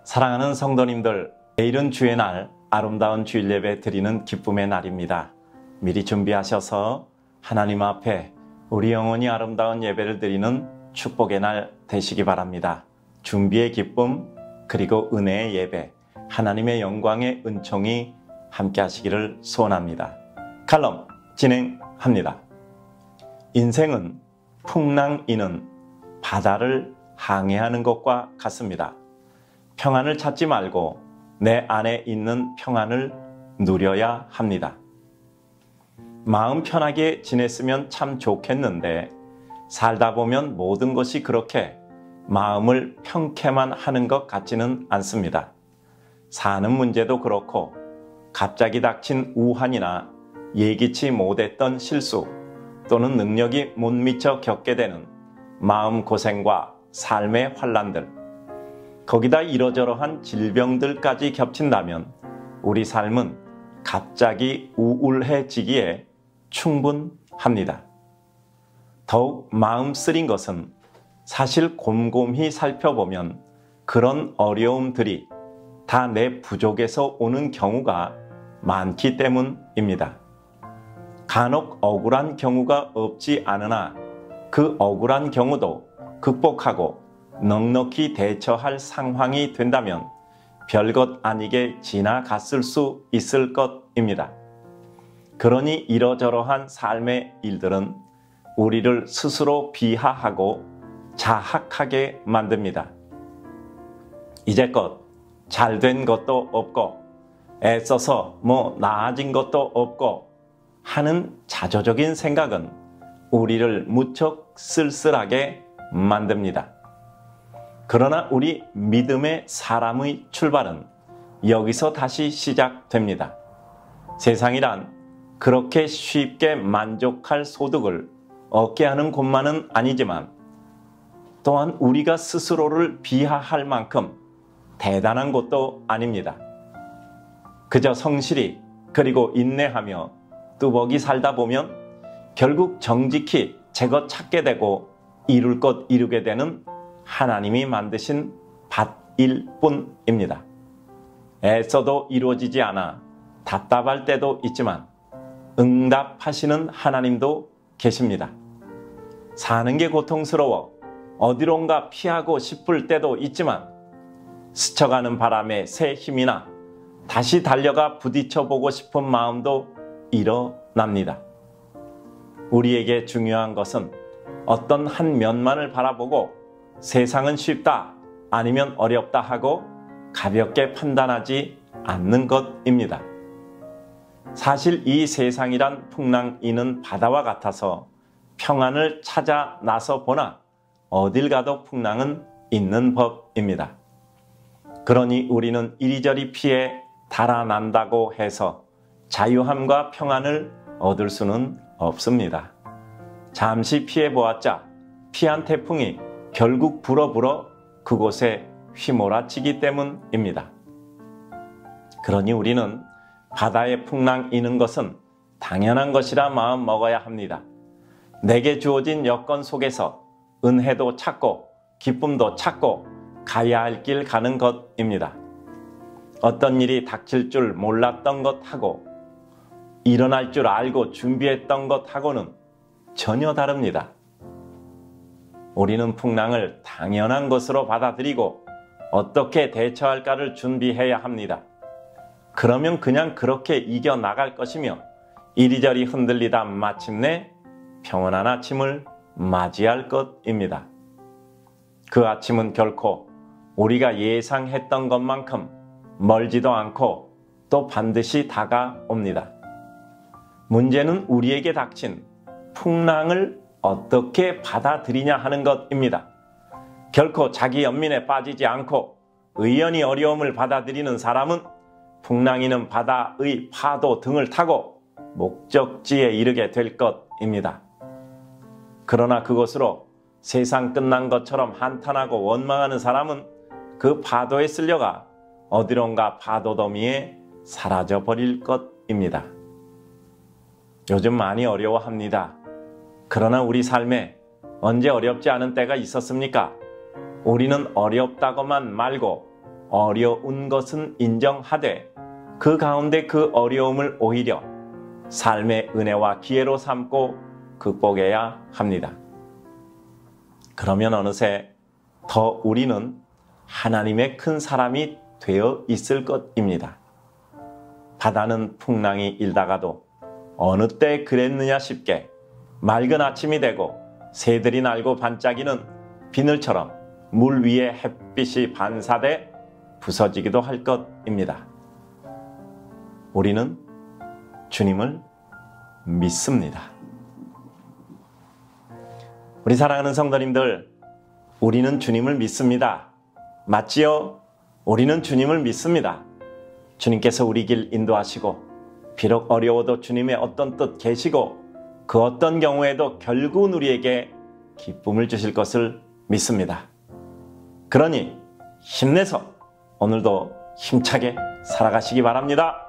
사랑하는 성도님들, 내일은 주의 날, 아름다운 주일 예배 드리는 기쁨의 날입니다. 미리 준비하셔서 하나님 앞에 우리 영혼이 아름다운 예배를 드리는 축복의 날 되시기 바랍니다. 준비의 기쁨, 그리고 은혜의 예배, 하나님의 영광의 은총이 함께 하시기를 소원합니다. 칼럼 진행합니다. 인생은 풍랑이는 바다를 항해하는 것과 같습니다. 평안을 찾지 말고 내 안에 있는 평안을 누려야 합니다. 마음 편하게 지냈으면 참 좋겠는데 살다 보면 모든 것이 그렇게 마음을 편케만 하는 것 같지는 않습니다. 사는 문제도 그렇고 갑자기 닥친 우환이나 예기치 못했던 실수 또는 능력이 못 미쳐 겪게 되는 마음고생과 삶의 환난들, 거기다 이러저러한 질병들까지 겹친다면 우리 삶은 갑자기 우울해지기에 충분합니다. 더욱 마음 쓰린 것은 사실 곰곰이 살펴보면 그런 어려움들이 다 내 부족에서 오는 경우가 많기 때문입니다. 간혹 억울한 경우가 없지 않으나 그 억울한 경우도 극복하고 넉넉히 대처할 상황이 된다면 별것 아니게 지나갔을 수 있을 것입니다. 그러니 이러저러한 삶의 일들은 우리를 스스로 비하하고 자학하게 만듭니다. 이제껏 잘된 것도 없고 애써서 나아진 것도 없고 하는 자조적인 생각은 우리를 무척 쓸쓸하게 만듭니다. 그러나 우리 믿음의 사람의 출발은 여기서 다시 시작됩니다. 세상이란 그렇게 쉽게 만족할 소득을 얻게 하는 곳만은 아니지만 또한 우리가 스스로를 비하할 만큼 대단한 곳도 아닙니다. 그저 성실히 그리고 인내하며 뚜벅이 살다 보면 결국 정직히 제것 찾게 되고 이룰 것 이루게 되는 하나님이 만드신 밭일 뿐입니다. 애써도 이루어지지 않아 답답할 때도 있지만 응답하시는 하나님도 계십니다. 사는 게 고통스러워 어디론가 피하고 싶을 때도 있지만 스쳐가는 바람에 새 힘이나 다시 달려가 부딪혀보고 싶은 마음도 일어납니다. 우리에게 중요한 것은 어떤 한 면만을 바라보고 세상은 쉽다 아니면 어렵다 하고 가볍게 판단하지 않는 것입니다. 사실 이 세상이란 풍랑이는 바다와 같아서 평안을 찾아 나서 보나 어딜 가도 풍랑은 있는 법입니다. 그러니 우리는 이리저리 피해 달아난다고 해서 자유함과 평안을 얻을 수는 없습니다. 잠시 피해보았자 피한 태풍이 결국 불어 그곳에 휘몰아치기 때문입니다. 그러니 우리는 바다에 풍랑이는 것은 당연한 것이라 마음 먹어야 합니다. 내게 주어진 여건 속에서 은혜도 찾고 기쁨도 찾고 가야 할 길 가는 것입니다. 어떤 일이 닥칠 줄 몰랐던 것하고 일어날 줄 알고 준비했던 것하고는 전혀 다릅니다. 우리는 풍랑을 당연한 것으로 받아들이고 어떻게 대처할까를 준비해야 합니다. 그러면 그냥 그렇게 이겨나갈 것이며 이리저리 흔들리다 마침내 평온한 아침을 맞이할 것입니다. 그 아침은 결코 우리가 예상했던 것만큼 멀지도 않고 또 반드시 다가옵니다. 문제는 우리에게 닥친 풍랑을 어떻게 받아들이냐 하는 것입니다. 결코 자기 연민에 빠지지 않고 의연히 어려움을 받아들이는 사람은 풍랑이는 바다의 파도 등을 타고 목적지에 이르게 될 것입니다. 그러나 그것으로 세상 끝난 것처럼 한탄하고 원망하는 사람은 그 파도에 쓸려가 어디론가 파도 더미에 사라져 버릴 것입니다. 요즘 많이 어려워합니다. 그러나 우리 삶에 언제 어렵지 않은 때가 있었습니까? 우리는 어렵다고만 말고 어려운 것은 인정하되 그 가운데 그 어려움을 오히려 삶의 은혜와 기회로 삼고 극복해야 합니다. 그러면 어느새 더 우리는 하나님의 큰 사람이 되어 있을 것입니다. 바다는 풍랑이 일다가도 어느 때 그랬느냐 싶게 맑은 아침이 되고 새들이 날고 반짝이는 비늘처럼 물 위에 햇빛이 반사돼 부서지기도 할 것입니다. 우리는 주님을 믿습니다. 우리 사랑하는 성도님들, 우리는 주님을 믿습니다. 맞지요? 우리는 주님을 믿습니다. 주님께서 우리 길 인도하시고 비록 어려워도 주님의 어떤 뜻 계시고 그 어떤 경우에도 결국은 우리에게 기쁨을 주실 것을 믿습니다. 그러니 힘내서 오늘도 힘차게 살아가시기 바랍니다.